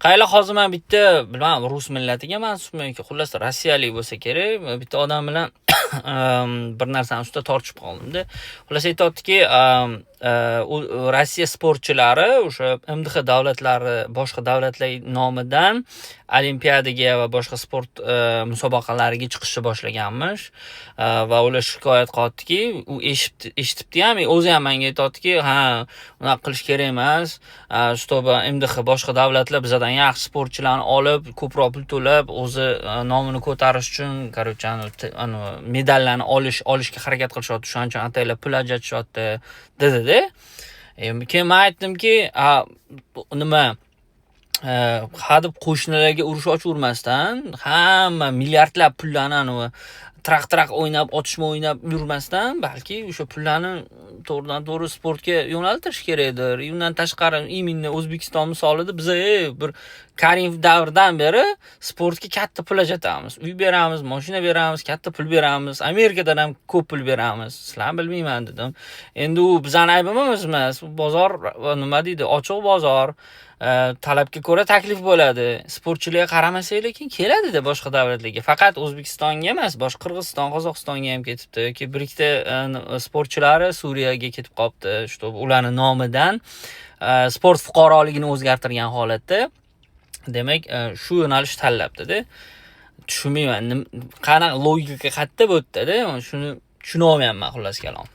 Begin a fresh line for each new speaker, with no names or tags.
Qayla hozir men bitta bilmadim rus millatiga mansubmi yoki xullas rossiyalik bo'lsa kerak, bitta odam bilan bir narsani ustida tortishib qoldimda. Xullas aytayotdiki, Rossiya sportchilari o'sha MDH davlatlari, boshqa davlatlar nomidan olimpiadaga va boshqa sport musobaqalariga chiqishni boshlaganmish va ular shikoyat qilyaptiki, u eshitibdi ham, o'zi ham menga aytayotdiki, ha, unaqa qilish kerak emas, чтобы MDH boshqa davlatlar bizdan yaxshi sportchilarni olib, ko'proq pul to'lab, o'zi nomini ko'tarish uchun, короче, medallarni olishga harakat qilishyapti, shuning uchun ataylab pul ajratishyapti dedi-da. Keyin men aytdimki, nima hadeb qo'shnilarga urush ochavermasdan, hamma milliardlab pullarni traq o'ynab, otishma o'ynab yurmasdan, balki o'sha pullarni to'g'ridan-to'g'ri sportga yo'naltirish kerakdir. Undan tashqari, именно O'zbekiston misolida biz bir Karimov davridan beri sportga katta pul ajratamiz. Uy beramiz, mashina beramiz, katta pul beramiz. Amerikadan ham ko'p pul beramiz. Sizlar bilmayman dedim. Endi u bizning aybimiz emas. Bozor nima deydi? Ochiq bozor. Talabga ko'ra taklif bo'ladi. Sportchilarga qaramasa lekin keladi-da boshqa davlatlarga. Faqat O'zbekistonga emas, boshqa Qirg'iziston, Qozog'istonga ham ketibdi. Yoki bir ikkita sportchilari Suriyaga ketib qolibdi. Shu ularning nomidan sport fuqaroligini o'zgartirgan holatda. Demak, shu yo'nalish tanlabdi-da. Tushunmayman, qanaqa logika qayerda bo'tdi-da? Shuni tushuna olmayapman xullas kalom.